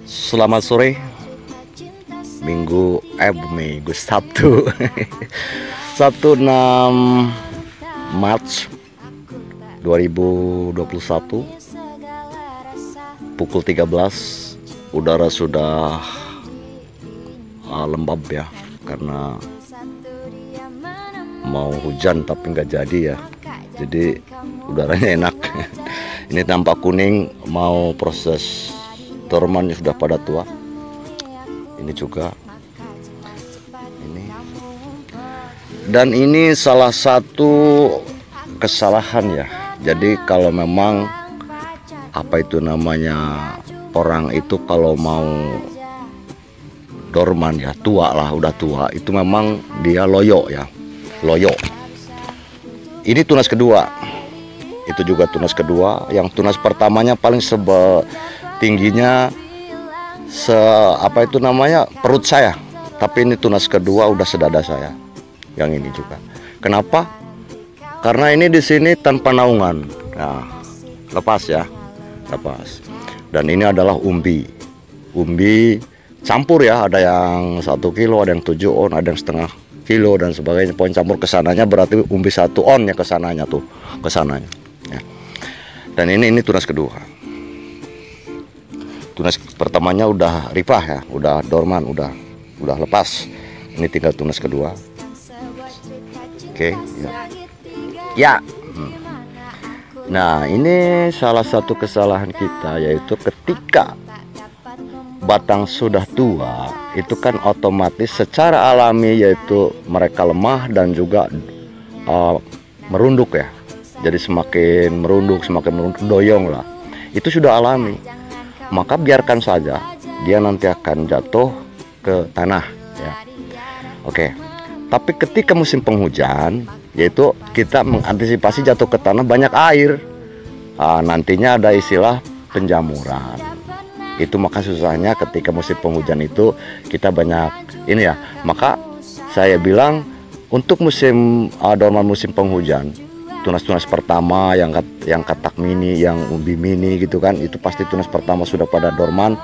Selamat sore, Minggu Sabtu Sabtu 6 Maret 2021 pukul 13. Udara sudah lembab ya, karena mau hujan tapi nggak jadi ya, jadi udaranya enak. Ini tampak kuning, mau proses dorman sudah pada tua. Ini juga ini, dan ini salah satu kesalahan ya. Jadi kalau memang apa itu namanya, orang itu kalau mau dorman ya, tua lah, udah tua, itu memang dia loyo ya, loyo. Ini tunas kedua, itu juga tunas kedua. Yang tunas pertamanya paling tingginya apa itu namanya, perut saya, tapi ini tunas kedua udah sedada saya. Yang ini juga. Kenapa? Karena ini di sini tanpa naungan. Nah, lepas ya, lepas. Dan ini adalah umbi campur ya, ada yang 1 kilo, ada yang 7 on, ada yang setengah kilo dan sebagainya. Poin campur kesananya berarti umbi 1 on ya, kesananya tuh, kesananya ya. Dan ini tunas kedua. Tunas pertamanya udah ripah ya, udah dorman, udah lepas. Ini tinggal tunas kedua. Oke ya. Nah, ini salah satu kesalahan kita, yaitu ketika batang sudah tua, itu kan otomatis secara alami yaitu mereka lemah dan juga merunduk ya. Jadi semakin merunduk doyong lah. Itu sudah alami. Maka biarkan saja, dia nanti akan jatuh ke tanah ya. Oke. Tapi ketika musim penghujan, yaitu kita mengantisipasi jatuh ke tanah banyak air. Nantinya ada istilah penjamuran. Itu maka susahnya ketika musim penghujan itu kita banyak ini ya. Maka saya bilang untuk musim dorman musim penghujan, tunas-tunas pertama yang katak mini, yang umbi mini gitu kan, itu pasti tunas pertama sudah pada dorman.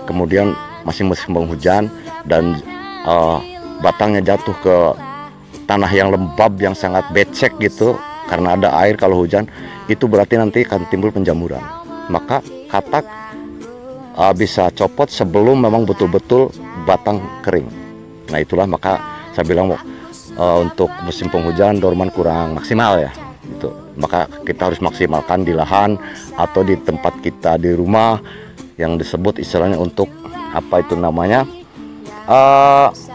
Kemudian masih musim penghujan dan batangnya jatuh ke tanah yang lembab yang sangat becek gitu karena ada air kalau hujan, itu berarti nanti akan timbul penjamuran. Maka katak bisa copot sebelum memang betul-betul batang kering. Nah itulah maka saya bilang untuk musim penghujan dorman kurang maksimal ya. Itu maka kita harus maksimalkan di lahan atau di tempat kita di rumah yang disebut istilahnya untuk apa itu namanya,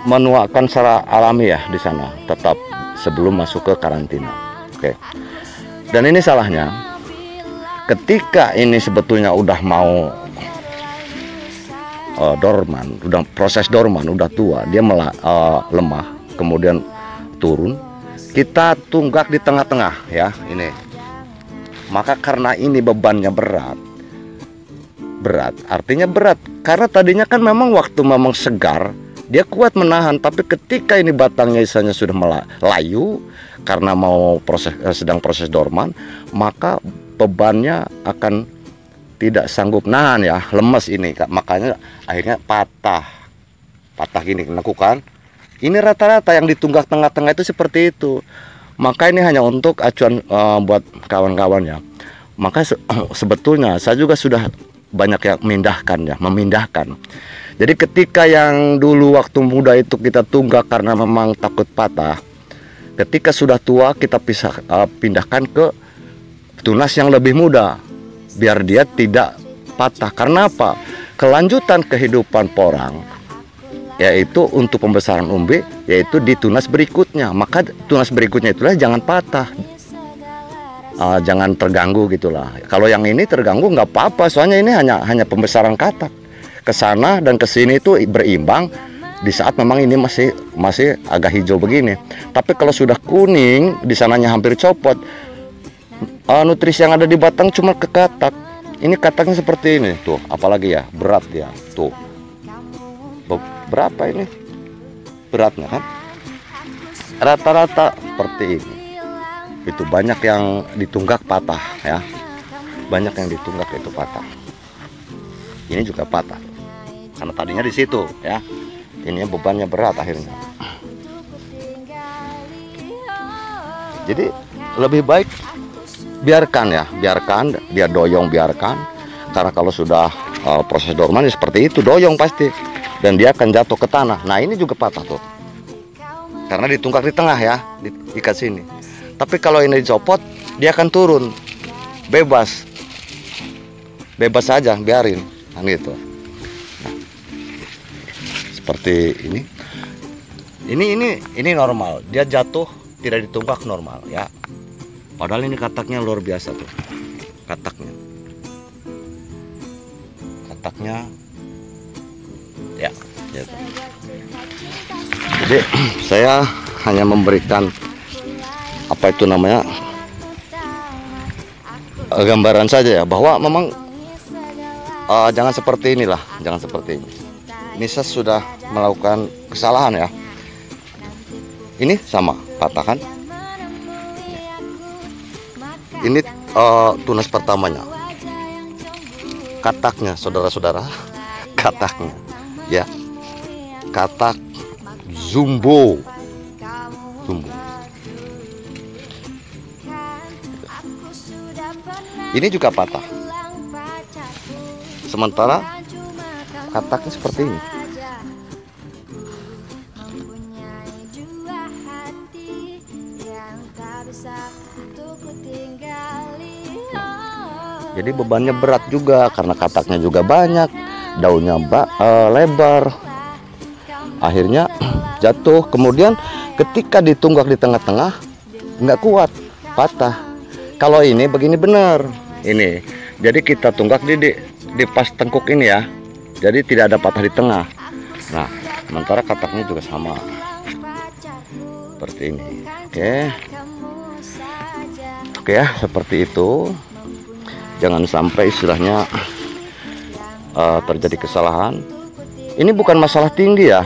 menuakan secara alami ya di sana, tetap sebelum masuk ke karantina. Oke. Dan ini salahnya ketika ini sebetulnya udah mau dorman, udah proses dorman, udah tua, dia lemah, kemudian turun, kita tunggak di tengah-tengah ya ini. Maka karena ini bebannya berat artinya berat karena tadinya kan memang waktu memang segar dia kuat menahan, tapi ketika ini batangnya misalnya sudah layu karena mau sedang proses dorman, maka bebannya akan tidak sanggup nahan ya, lemes ini, makanya akhirnya patah gini lakukan. Ini rata-rata yang ditunggak tengah-tengah itu seperti itu. Maka ini hanya untuk acuan buat kawan-kawan ya. Maka sebetulnya saya juga sudah banyak yang memindahkan. Jadi ketika yang dulu waktu muda itu kita tunggak karena memang takut patah, ketika sudah tua kita bisa pindahkan ke tunas yang lebih muda biar dia tidak patah. Karena apa? Kelanjutan kehidupan porang yaitu untuk pembesaran umbi yaitu di tunas berikutnya. Maka tunas berikutnya itulah jangan patah, jangan terganggu gitulah. Kalau yang ini terganggu nggak apa-apa, soalnya ini hanya pembesaran katak. Kesana dan kesini itu berimbang di saat memang ini masih agak hijau begini. Tapi kalau sudah kuning, di sananya hampir copot, nutrisi yang ada di batang cuma ke katak. Ini kataknya seperti ini tuh, apalagi ya berat ya tuh. Berapa ini beratnya kan? Rata-rata seperti ini. Itu banyak yang ditunggak patah ya, banyak yang ditunggak itu patah. Ini juga patah. karena tadinya di situ ya. Ini bebannya berat akhirnya. Jadi lebih baik biarkan ya, biarkan dia doyong, biarkan. Karena kalau sudah proses dorman seperti itu, doyong pasti, dan dia akan jatuh ke tanah. Nah ini juga patah tuh, karena ditunggak di tengah ya, diikat sini. Tapi kalau ini dicopot, dia akan turun, bebas saja, biarin, nah, gitu. Nah, seperti ini. Ini normal, dia jatuh tidak ditunggak normal ya. Padahal ini kataknya luar biasa tuh, kataknya ya gitu. Jadi saya hanya memberikan apa itu namanya gambaran saja ya, bahwa memang jangan seperti inilah, jangan seperti ini. Ini saya sudah melakukan kesalahan ya. Ini sama patah kan. Ini tunas pertamanya, kataknya saudara-saudara, kataknya ya, katak jumbo. Ini juga patah, sementara kataknya seperti ini. Jadi bebannya berat juga, karena kataknya juga banyak, daunnya lebar, akhirnya jatuh. Kemudian ketika ditunggak di tengah-tengah nggak kuat, patah. Kalau ini begini benar ini, jadi kita tunggak di pas tengkuk ini ya, jadi tidak ada patah di tengah. Nah sementara kataknya juga sama seperti ini. Oke ya, seperti itu. Jangan sampai istilahnya terjadi kesalahan. Ini bukan masalah tinggi ya,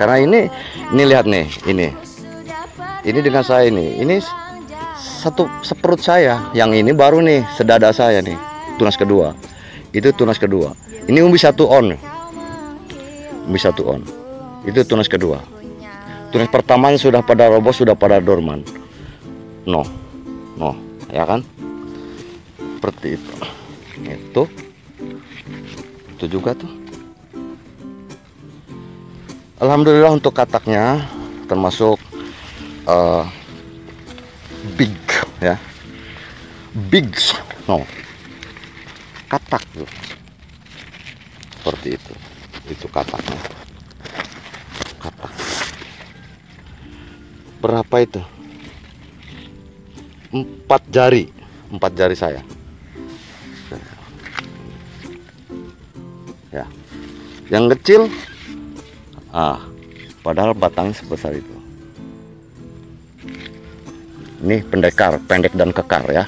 karena ini lihat nih, ini dengan saya ini satu seperut saya, yang ini baru nih sedada saya nih, tunas kedua. Itu tunas kedua. Ini umbi 1 on, itu tunas kedua. Tunas pertamanya sudah pada roboh, sudah pada dorman. No ya kan, seperti itu. Itu juga tuh. Alhamdulillah untuk kataknya termasuk big ya, katak tuh seperti itu kataknya. Katak berapa itu? 4 jari saya ya. Yang kecil padahal batangnya sebesar itu. Ini pendek dan kekar ya.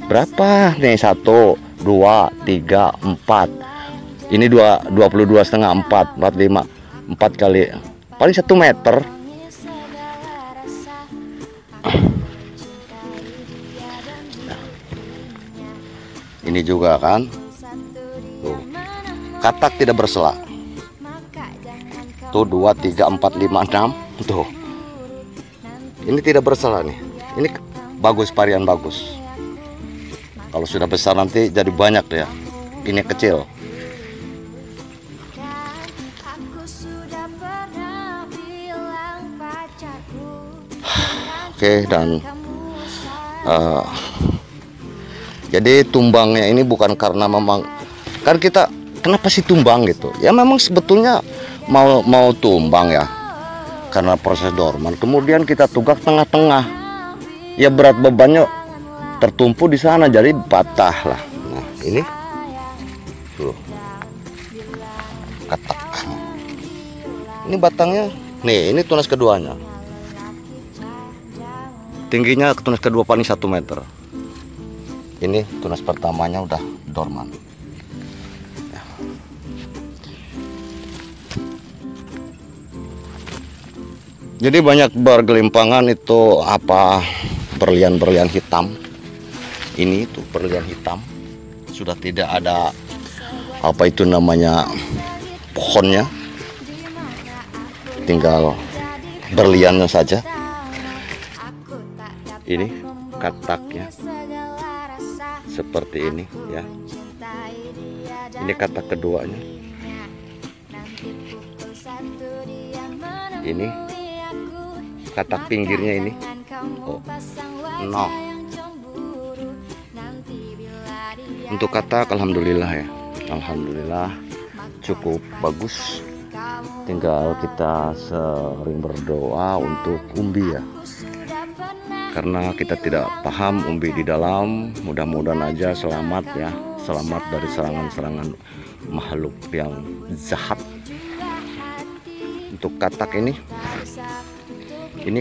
Berapa nih? 1, 2, 3, 4. Ini 22,5, 4, 45, 4 kali paling 1 meter. Ini juga kan tuh, katak tidak bersela tuh, 2, 3, 4, 5, 6 tuh. Ini tidak bersela nih. Ini bagus, varian bagus. Kalau sudah besar nanti jadi banyak deh ya. Ini kecil. Oke, dan jadi tumbangnya ini bukan karena memang kan kita kenapa sih tumbang gitu ya, memang sebetulnya mau tumbang ya karena proses dorman, kemudian kita tunggak tengah-tengah ya, berat bebannya tertumpu di sana jadi patah lah. Nah ini tuh katak, ini batangnya nih, ini tunas keduanya, tingginya tunas kedua paling 1 meter. Ini tunas pertamanya udah dorman ya. Jadi banyak bergelimpangan itu apa, berlian-berlian hitam. Ini tuh berlian hitam, sudah tidak ada apa itu namanya pohonnya, tinggal berliannya saja. Ini kataknya seperti ini ya. Ini katak keduanya. Ini katak pinggirnya ini. Oh, no. Untuk katak alhamdulillah ya. Alhamdulillah cukup bagus. Tinggal kita sering berdoa untuk umbi ya. Karena kita tidak paham umbi di dalam, mudah-mudahan aja selamat ya, selamat dari serangan-serangan makhluk yang jahat. Untuk katak ini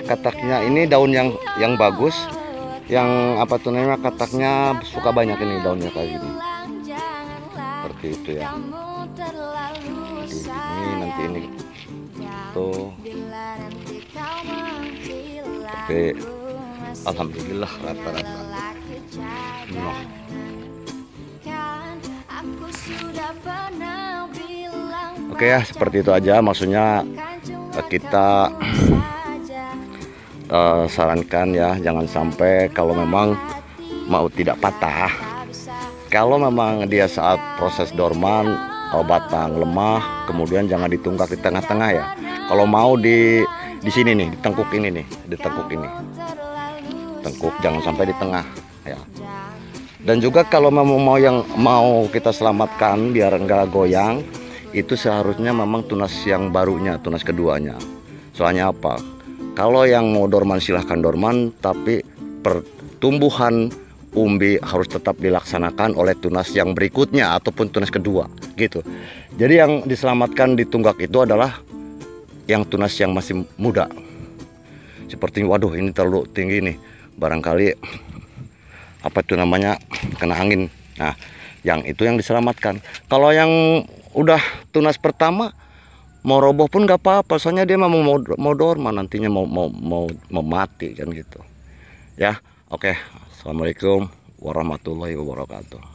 kataknya, ini daun yang bagus, yang apa tuh namanya, kataknya suka banyak ini daunnya kayak gini, seperti itu ya. Jadi ini nanti ini tuh, tapi alhamdulillah rata-rata. Nah. Oke ya, seperti itu aja. Maksudnya kita sarankan ya, jangan sampai kalau memang mau tidak patah, kalau memang dia saat proses dorman batang lemah, kemudian jangan ditunggak di tengah-tengah ya. Kalau mau di sini nih, di tengkuk ini nih, di tengkuk ini. Tengkuk jangan sampai di tengah ya. Dan juga kalau mau kita selamatkan biar enggak goyang, itu seharusnya memang tunas yang barunya, tunas keduanya. Soalnya apa? Kalau yang mau dorman silahkan dorman, tapi pertumbuhan umbi harus tetap dilaksanakan oleh tunas yang berikutnya ataupun tunas kedua gitu. Jadi yang diselamatkan di tunggak itu adalah yang tunas yang masih muda. Seperti waduh ini terlalu tinggi nih, barangkali apa itu namanya kena angin. Nah, yang itu yang diselamatkan. Kalau yang udah tunas pertama mau roboh pun nggak apa-apa, soalnya dia mau dorman, nantinya mau mati kan gitu. Ya, oke. Assalamualaikum warahmatullahi wabarakatuh.